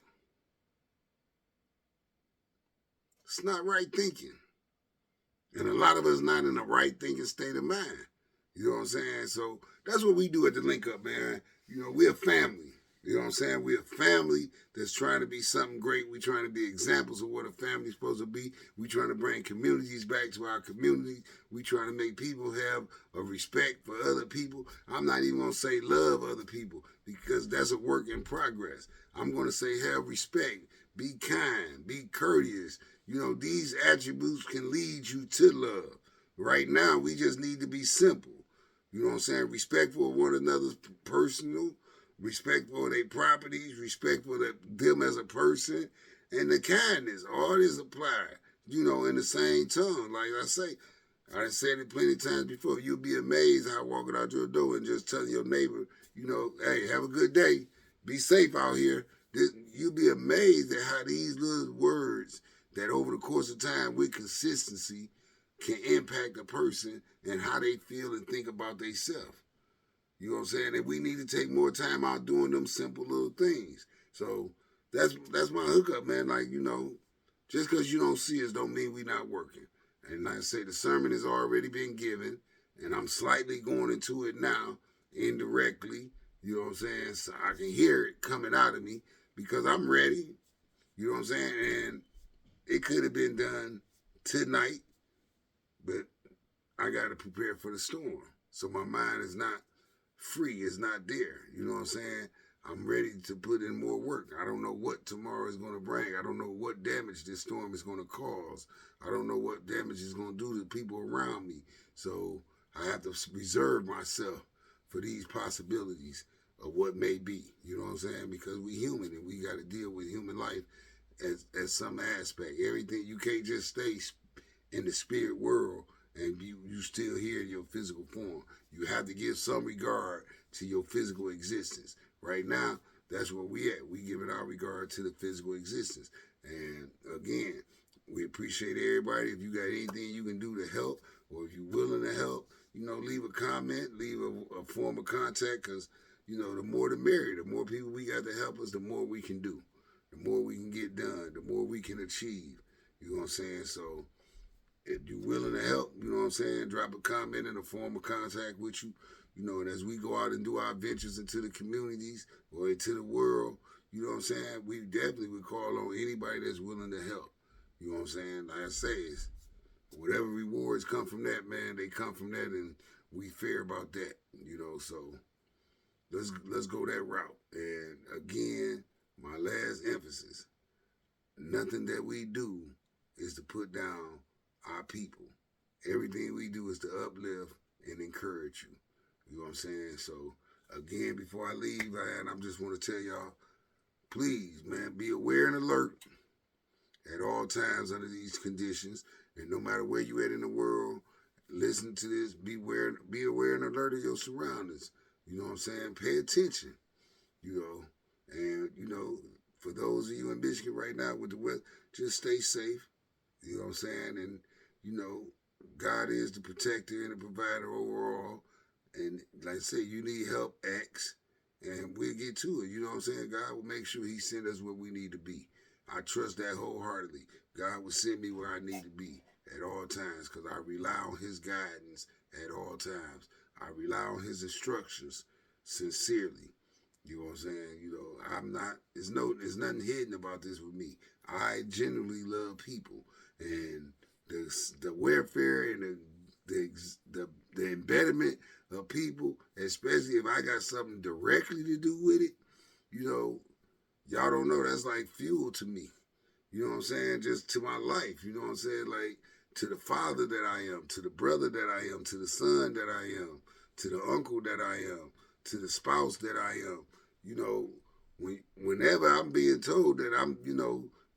It's not right thinking. And a lot of us not in the right thinking state of mind. You know what I'm saying? So that's what we do at the Link Up, man. You know, we're a family. You know what I'm saying? We're a family that's trying to be something great. We're trying to be examples of what a family's supposed to be. We're trying to bring communities back to our community. We're trying to make people have a respect for other people. I'm not even going to say love other people because that's a work in progress. I'm going to say have respect, be kind, be courteous. You know, these attributes can lead you to love. Right now, we just need to be simple. You know what I'm saying? Respectful of one another's personal, respectful of their properties, respectful of them as a person, and the kindness. All this apply, you know, in the same tongue. Like I say, I said it plenty of times before. You'll be amazed how walking out your door and just telling your neighbor, you know, hey, have a good day. Be safe out here. You'll be amazed at how these little words that over the course of time with consistency can impact a person and how they feel and think about themselves. You know what I'm saying? And we need to take more time out doing them simple little things. So that's my hookup, man. Like, you know, just because you don't see us don't mean we not working. And like I say, the sermon has already been given, and I'm slightly going into it now, indirectly. You know what I'm saying? So I can hear it coming out of me because I'm ready. You know what I'm saying? And it could have been done tonight, but I got to prepare for the storm. So my mind is not free, it's not there. You know what I'm saying? I'm ready to put in more work. I don't know what tomorrow is going to bring. I don't know what damage this storm is going to cause. I don't know what damage it's going to do to the people around me. So I have to reserve myself for these possibilities of what may be. You know what I'm saying? Because we human and we got to deal with human life as some aspect. Everything, you can't just stay in the spirit world and you still here in your physical form. You have to give some regard to your physical existence. Right now, that's where we at. We giving our regard to the physical existence. And again, we appreciate everybody. If you got anything you can do to help, or if you're willing to help, you know, leave a comment, leave a form of contact, because, you know, the more the merrier. The more people we got to help us, the more we can do. The more we can get done, the more we can achieve. You know what I'm saying? So if you're willing to help, you know what I'm saying, drop a comment in a form of contact with you. You know, and as we go out and do our ventures into the communities or into the world, you know what I'm saying, we definitely would call on anybody that's willing to help. You know what I'm saying? Like I say, it's whatever rewards come from that, man, they come from that, and we fair about that. You know, so let's go that route. And again, my last emphasis: nothing that we do is to put down our people. Everything we do is to uplift and encourage you. You know what I'm saying? So again, before I leave, I just want to tell y'all, please, man, be aware and alert at all times under these conditions. And no matter where you at in the world, listen to this. Be aware and alert of your surroundings. You know what I'm saying? Pay attention. You know, and you know, for those of you in Michigan right now with the weather, just stay safe. You know what I'm saying? And you know, God is the protector and the provider overall. And like I said, you need help, X, and we'll get to it. You know what I'm saying? God will make sure He send us where we need to be. I trust that wholeheartedly. God will send me where I need to be at all times because I rely on His guidance at all times. I rely on His instructions sincerely. You know what I'm saying? You know, there's nothing hidden about this with me. I genuinely love people, and the welfare and the embedment of people, especially if I got something directly to do with it, you know, y'all don't know, that's like fuel to me. You know what I'm saying? Just to my life. You know what I'm saying? Like to the father that I am, to the brother that I am, to the son that I am, to the uncle that I am, to the spouse that I am. You know, whenever I'm being told that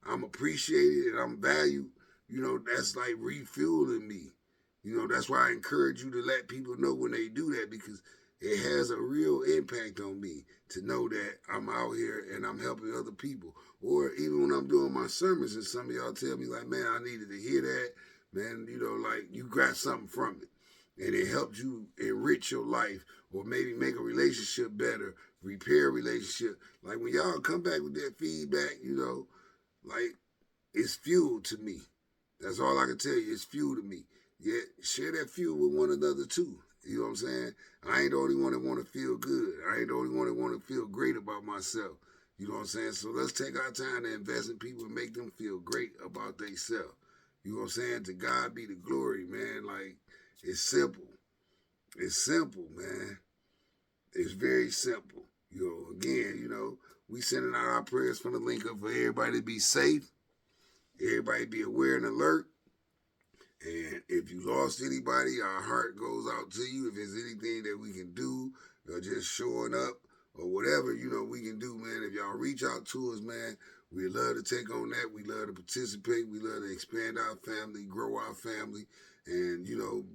I'm appreciated and I'm valued, you know, that's like refueling me. You know, that's why I encourage you to let people know when they do that, because it has a real impact on me to know that I'm out here and I'm helping other people. Or even when I'm doing my sermons and some of y'all tell me like, man, I needed to hear that. Man, like you got something from it. And it helped you enrich your life or maybe make a relationship better, repair a relationship. Like when y'all come back with that feedback, like it's fuel to me. That's all I can tell you. It's fuel to me. Yeah, share that fuel with one another too. You know what I'm saying? I ain't the only one that want to feel good. I ain't the only one that want to feel great about myself. You know what I'm saying? So let's take our time to invest in people and make them feel great about themselves. You know what I'm saying? To God be the glory, man. Like, it's simple. It's simple, man. It's very simple. Again, we sending out our prayers from the link up for everybody to be safe, everybody be aware and alert. And if you lost anybody, our heart goes out to you. If there's anything that we can do, or just showing up, or whatever, we can do, man. If y'all reach out to us, man, we love to take on that. We love to participate. We love to expand our family, grow our family, and,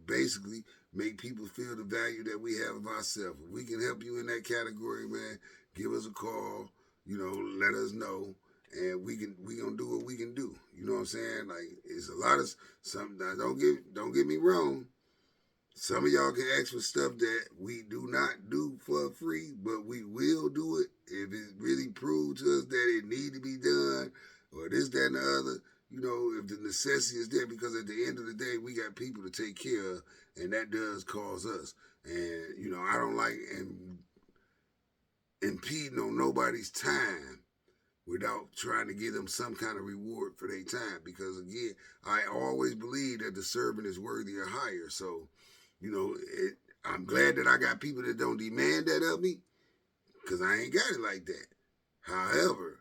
basically make people feel the value that we have of ourselves. If we can help you in that category, man, give us a call, let us know. And we gonna do what we can do. You know what I'm saying? Like, it's a lot of something. Don't get me wrong. Some of y'all can ask for stuff that we do not do for free, but we will do it if it really proves to us that it need to be done, or this, that, and the other. If the necessity is there, because at the end of the day, we got people to take care of, and that does cause us. And I don't like impeding on nobody's time without trying to give them some kind of reward for their time. Because again, I always believe that the servant is worthy of hire. So, I'm glad that I got people that don't demand that of me, because I ain't got it like that. However,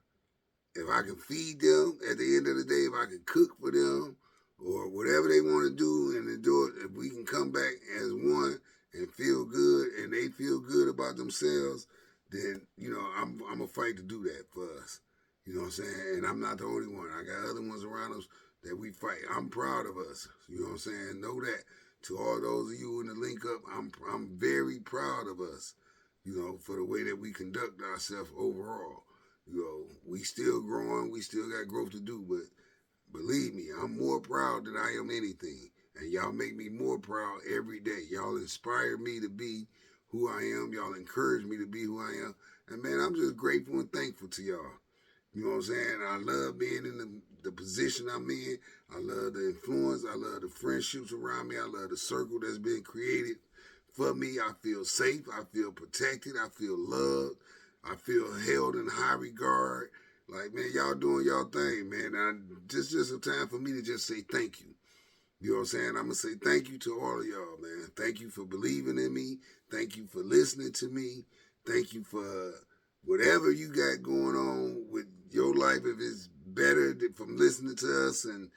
if I can feed them at the end of the day, if I can cook for them, or whatever they want to do and enjoy it, if we can come back as one and feel good, and they feel good about themselves, then, I'm going to fight to do that for us. You know what I'm saying? And I'm not the only one. I got other ones around us that we fight. I'm proud of us. You know what I'm saying? Know that. To all those of you in the link up, I'm very proud of us, for the way that we conduct ourselves overall. We still growing. We still got growth to do. But believe me, I'm more proud than I am anything. And y'all make me more proud every day. Y'all inspire me to be who I am. Y'all encourage me to be who I am. And man, I'm just grateful and thankful to y'all. You know what I'm saying? I love being in the position I'm in. I love the influence. I love the friendships around me. I love the circle that's been created for me. I feel safe. I feel protected. I feel loved. I feel held in high regard. Like, man, y'all doing y'all thing, man. Just a time for me to just say thank you. You know what I'm saying? I'm going to say thank you to all of y'all, man. Thank you for believing in me. Thank you for listening to me. Thank you for whatever you got going on with your life, if it's better from listening to us. And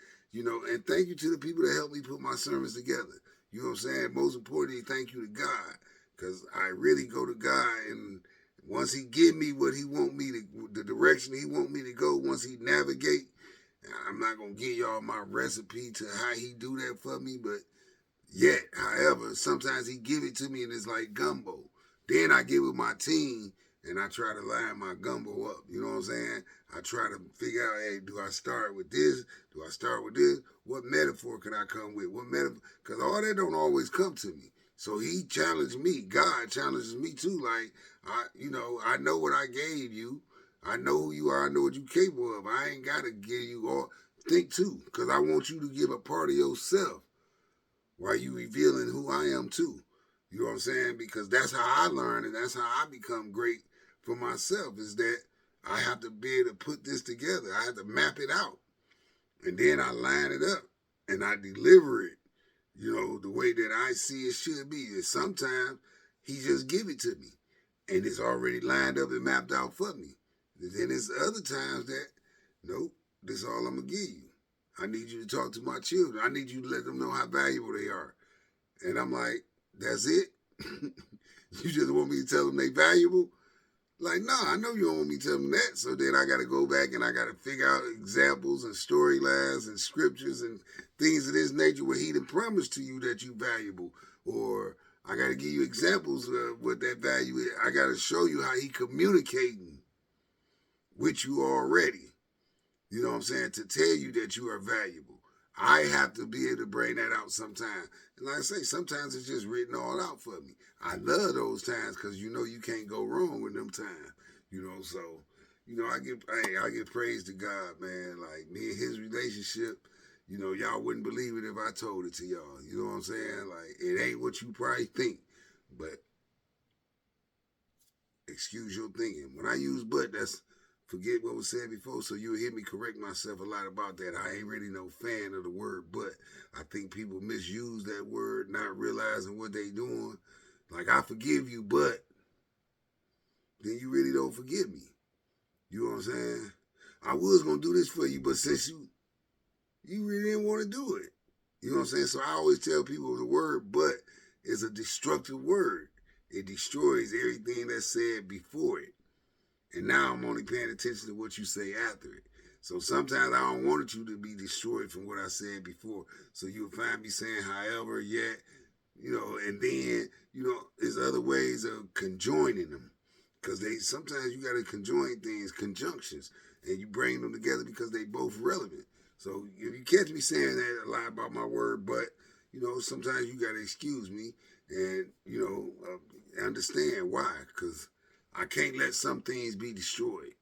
thank you to the people that helped me put my sermons together. You know what I'm saying? Most importantly, thank you to God, because I really go to God, and once he give me what he want me to, the direction he want me to go, once he navigate, I'm not going to give y'all my recipe to how he do that for me, but yet, however, sometimes he give it to me and it's like gumbo. Then I get with my team and I try to line my gumbo up. You know what I'm saying? I try to figure out, hey, do I start with this? Do I start with this? What metaphor can I come with? What metaphor? Because all that don't always come to me. So he challenged me. God challenges me too. Like, I know what I gave you. I know who you are. I know what you're capable of. I ain't got to give you all. Think too, because I want you to give a part of yourself while you revealing who I am too. You know what I'm saying? Because that's how I learn, and that's how I become great for myself, is that I have to be able to put this together. I have to map it out. And then I line it up and I deliver it, the way that I see it should be. And sometimes he just give it to me and it's already lined up and mapped out for me. And then there's other times that, nope, this is all I'm going to give you. I need you to talk to my children. I need you to let them know how valuable they are. And I'm like, that's it? You just want me to tell them they valuable? Like, no, I know you don't want me to tell them that. So then I got to go back and I got to figure out examples and storylines and scriptures and things of this nature where he done promised to you that you valuable. Or I got to give you examples of what that value is. I got to show you how he communicating with you already. You know what I'm saying? To tell you that you are valuable. I have to be able to bring that out sometimes. And like I say, sometimes it's just written all out for me. I love those times because you know you can't go wrong with them times. You know, so I give praise to God, man. Like me and his relationship, you know, y'all wouldn't believe it if I told it to y'all. You know what I'm saying? Like it ain't what you probably think, but excuse your thinking. When I use but, that's forget what was said before, so you'll hear me correct myself a lot about that. I ain't really no fan of the word but. I think people misuse that word, not realizing what they doing. Like, I forgive you, but then you really don't forgive me. You know what I'm saying? I was gonna do this for you, but since you really didn't want to do it. You know what I'm saying? So I always tell people the word but is a destructive word. It destroys everything that's said before it. And now I'm only paying attention to what you say after it. So sometimes I don't want you to be destroyed from what I said before. So you'll find me saying however, yet, you know, and then, you know, there's other ways of conjoining them. Because sometimes you gotta conjoin things, conjunctions, and you bring them together because they both relevant. So if you catch me saying that a lot about my word, but you know, sometimes you gotta excuse me and you know understand why, because I can't let some things be destroyed.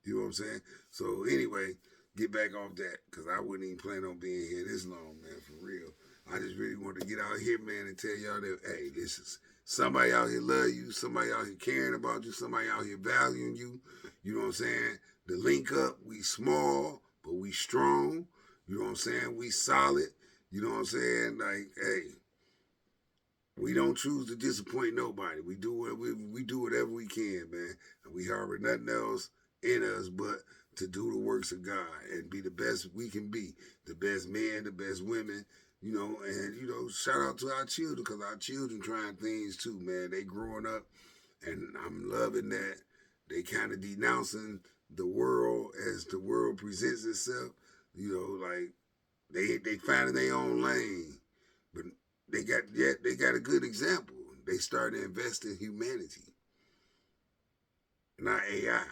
You know what I'm saying? So anyway, get back off that because I wouldn't even plan on being here this long, man, for real. I just really want to get out here, man, and tell y'all that, hey, this is somebody out here love you, somebody out here caring about you, somebody out here valuing you. You know what I'm saying? The link up, we small, but we strong. You know what I'm saying? We solid. You know what I'm saying? Like, hey, we don't choose to disappoint nobody. We do whatever we can, man. And we harbor nothing else in us but to do the works of God and be the best we can be, the best men, the best women, you know. And you know, shout out to our children because our children trying things too, man. They growing up, and I'm loving that they kind of denouncing the world as the world presents itself. You know, like they finding their own lane, but they got a good example. They started to invest in humanity, not AI,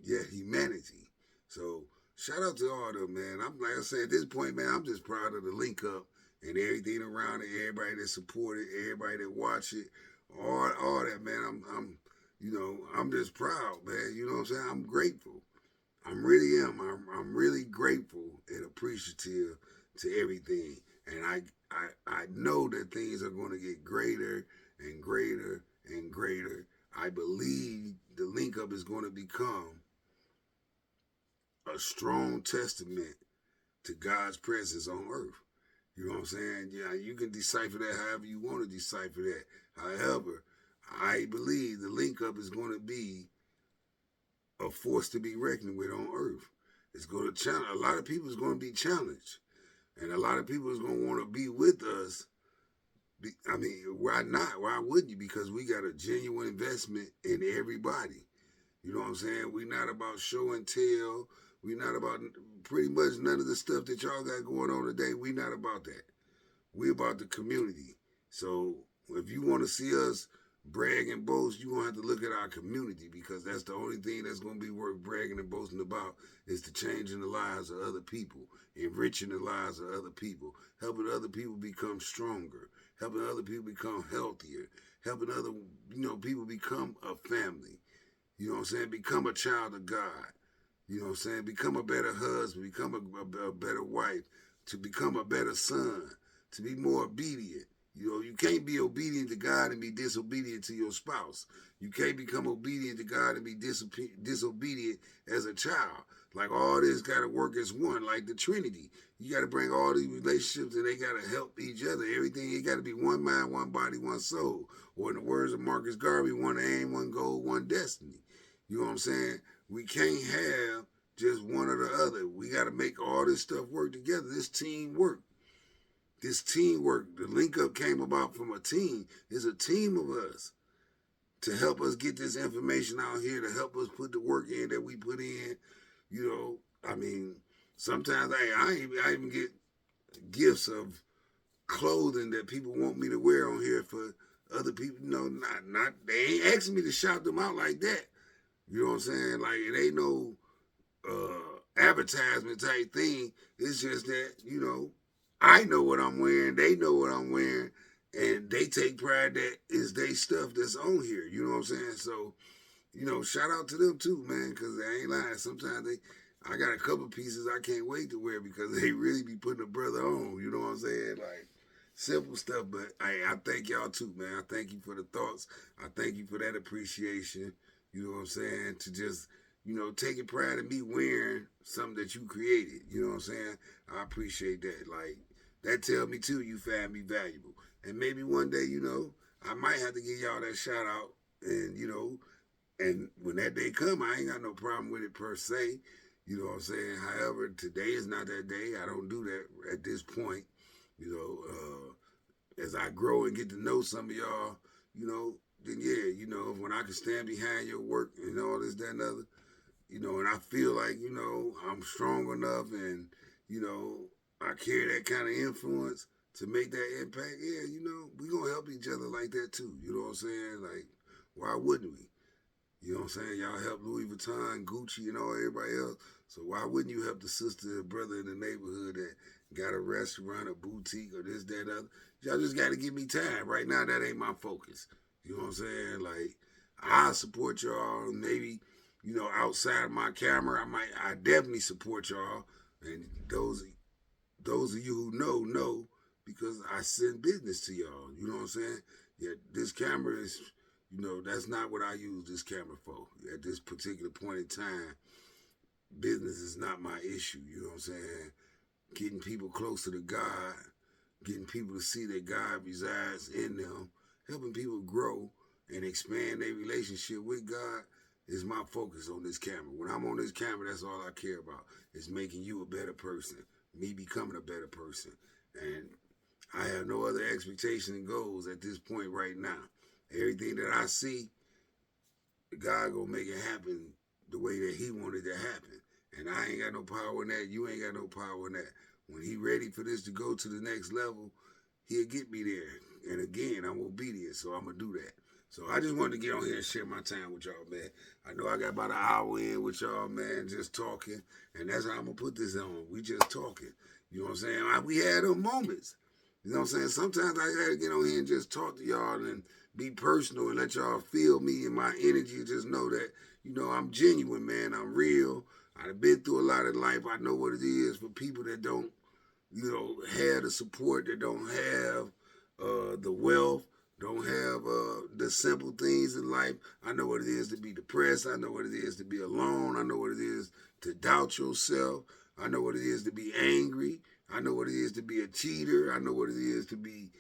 yet humanity. So shout out to all of them, man. I'm like I said at this point, man, I'm just proud of the link up and everything around it, everybody that supported, everybody that watched it, all that, man. I'm just proud, man. You know what I'm saying? I'm grateful. I'm really am. I'm really grateful and appreciative to everything. And I know that things are going to get greater and greater and greater. I believe the link up is going to become a strong testament to God's presence on earth. You know what I'm saying? Yeah, you can decipher that however you want to decipher that. However, I believe the link up is going to be a force to be reckoned with on earth. It's going to challenge. A lot of people is going to be challenged. And a lot of people is going to want to be with us. I mean, why not? Why wouldn't you? Because we got a genuine investment in everybody. You know what I'm saying? We're not about show and tell. We're not about pretty much none of the stuff that y'all got going on today. We're not about that. We're about the community. So if you want to see us brag and boast, you're going to have to look at our community because that's the only thing that's going to be worth bragging and boasting about is the changing the lives of other people, enriching the lives of other people, helping other people become stronger, helping other people become healthier, helping other people become a family. You know what I'm saying? Become a child of God. You know what I'm saying? Become a better husband, become a better wife, to become a better son, to be more obedient. You know, you can't be obedient to God and be disobedient to your spouse. You can't become obedient to God and be disobedient as a child. Like all this got to work as one, like the Trinity. You got to bring all these relationships and they got to help each other. Everything, it got to be one mind, one body, one soul. Or in the words of Marcus Garvey, one aim, one goal, one destiny. You know what I'm saying? We can't have just one or the other. We got to make all this stuff work together. This teamwork. This teamwork, the link up came about from a team. It's a team of us to help us get this information out here, to help us put the work in that we put in. You know, I mean, sometimes I even get gifts of clothing that people want me to wear on here for other people. Not they ain't asking me to shout them out like that. You know what I'm saying? Like it ain't no advertisement type thing. It's just that, I know what I'm wearing, they know what I'm wearing, and they take pride that is they stuff that's on here. You know what I'm saying? So, shout out to them too, man, because they ain't lying. Sometimes I got a couple pieces I can't wait to wear because they really be putting a brother on. You know what I'm saying? Like simple stuff, but I thank y'all too, man. I thank you for the thoughts. I thank you for that appreciation. You know what I'm saying? To just taking pride in me wearing something that you created. You know what I'm saying? I appreciate that. Like, that tell me too, you find me valuable. And maybe one day, I might have to give y'all that shout out. And when that day come, I ain't got no problem with it per se. You know what I'm saying? However, today is not that day. I don't do that at this point. As I grow and get to know some of y'all, then yeah, when I can stand behind your work and all this, that, and other, and I feel like, I'm strong enough and, I carry that kind of influence to make that impact, yeah, we gonna help each other like that too. You know what I'm saying? Like, why wouldn't we? You know what I'm saying? Y'all help Louis Vuitton, Gucci, and all everybody else. So why wouldn't you help the sister or brother in the neighborhood that got a restaurant, a boutique, or this, that, other? Y'all just got to give me time. Right now, that ain't my focus. You know what I'm saying? Like, I support y'all. Maybe, outside of my camera, I definitely support y'all. And those of you who know because I send business to y'all. You know what I'm saying? Yeah, this camera is, that's not what I use this camera for. At this particular point in time, business is not my issue. You know what I'm saying? Getting people closer to God, getting people to see that God resides in them, helping people grow and expand their relationship with God is my focus on this camera. When I'm on this camera, that's all I care about. Is making you a better person, me becoming a better person. And I have no other expectation and goals at this point right now. Everything that I see, God gonna make it happen the way that He wanted it to happen. And I ain't got no power in that. You ain't got no power in that. When He ready for this to go to the next level, He'll get me there. And again, I'm obedient, so I'm gonna do that. So I just wanted to get on here and share my time with y'all, man. I know I got about an hour in with y'all, man, just talking. And that's how I'm gonna put this on. We just talking. You know what I'm saying? We had those moments. You know what I'm saying? Sometimes I gotta get on here and just talk to y'all and be personal and let y'all feel me and my energy. Just know that, I'm genuine, man. I'm real. I've been through a lot of life. I know what it is for people that don't, have the support, that don't have the wealth, don't have the simple things in life. I know what it is to be depressed. I know what it is to be alone. I know what it is to doubt yourself. I know what it is to be angry. I know what it is to be a cheater. I know what it is to be,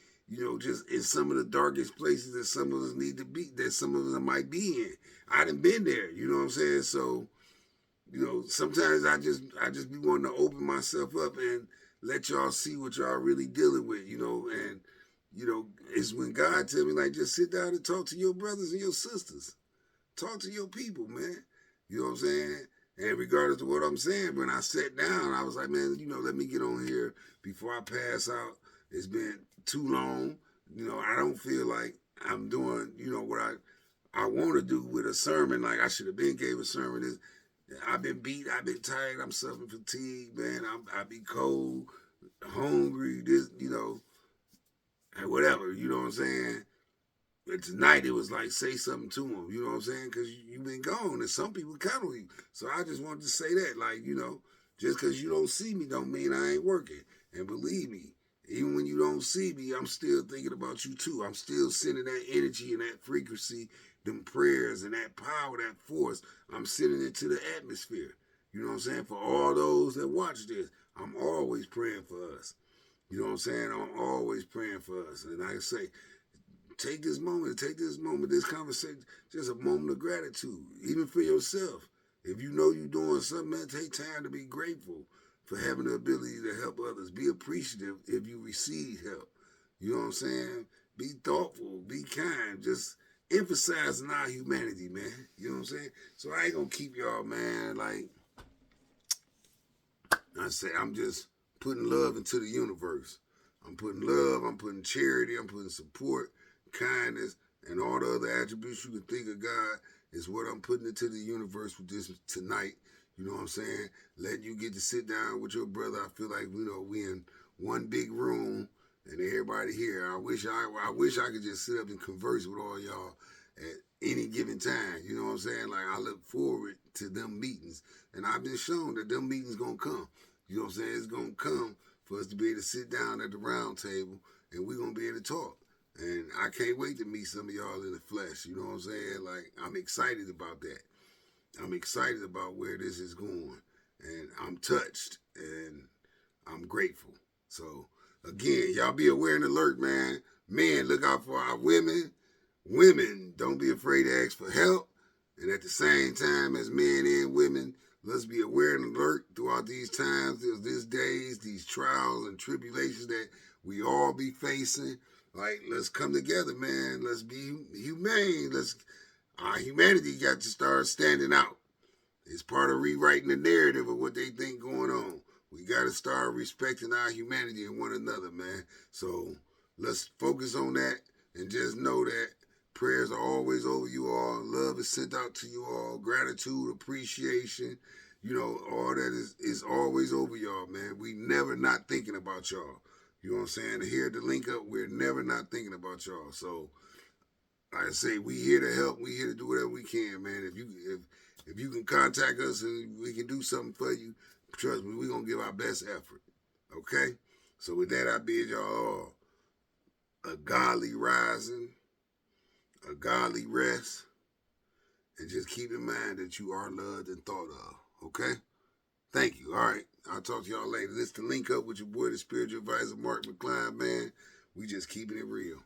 just in some of the darkest places that some of us need to be, that some of us might be in. I done been there, you know what I'm saying? So, sometimes I just be wanting to open myself up and let y'all see what y'all really dealing with, and it's when God tell me like just sit down and talk to your brothers and your sisters. Talk to your people, man. You know what I'm saying? And regardless of what I'm saying, when I sat down, I was like, man, let me get on here before I pass out. It's been too long. I don't feel like I'm doing, what I want to do with a sermon. Like I should have been gave a sermon. I've been beat. I've been tired. I'm suffering fatigue, man. I be cold, hungry. This, and whatever. You know what I'm saying? But tonight it was like say something to him. You know what I'm saying? Because you've been gone, and some people count on you. So I just wanted to say that, like just because you don't see me don't mean I ain't working. And believe me, even when you don't see me, I'm still thinking about you too. I'm still sending that energy and that frequency, them prayers and that power, that force. I'm sending it to the atmosphere. You know what I'm saying? For all those that watch this, I'm always praying for us. You know what I'm saying? I'm always praying for us. And like I say, take this moment, this conversation, just a moment of gratitude, even for yourself. If you know you're doing something, man, take time to be grateful for having the ability to help others. Be appreciative if you receive help. You know what I'm saying? Be thoughtful, be kind, just emphasizing our humanity, man. You know what I'm saying? So I ain't gonna keep y'all, man, like I said, I'm just putting love into the universe. I'm putting love, I'm putting charity, I'm putting support, kindness, and all the other attributes you can think of God is what I'm putting into the universe with this tonight. You know what I'm saying? Letting you get to sit down with your brother. I feel like we in one big room and everybody here. I wish I could just sit up and converse with all y'all at any given time. You know what I'm saying? Like I look forward to them meetings, and I've been shown that them meetings gonna come. You know what I'm saying? It's gonna come for us to be able to sit down at the round table and we're gonna be able to talk. And I can't wait to meet some of y'all in the flesh. You know what I'm saying? Like I'm excited about that. I'm excited about where this is going. And I'm touched and I'm grateful. So again, y'all be aware and alert, man. Men, look out for our women. Women, don't be afraid to ask for help. And at the same time as men and women, let's be aware and alert throughout these times, these days, these trials and tribulations that we all be facing. Like, let's come together, man. Let's be humane. Our humanity got to start standing out. It's part of rewriting the narrative of what they think going on. We got to start respecting our humanity and one another, man. So let's focus on that and just know that prayers are always over you all. Love is sent out to you all. Gratitude, appreciation, all that is always over y'all, man. We never not thinking about y'all. You know what I'm saying? Here at the link up, we're never not thinking about y'all. So like I say, we here to help. We here to do whatever we can, man. If you can contact us and we can do something for you, trust me, we're gonna give our best effort. Okay? So with that, I bid y'all all a godly rising, a godly rest, and just keep in mind that you are loved and thought of. Okay? Thank you. All right. I'll talk to y'all later. This is the link up with your boy, the spiritual advisor, Mark McCline, man. We just keeping it real.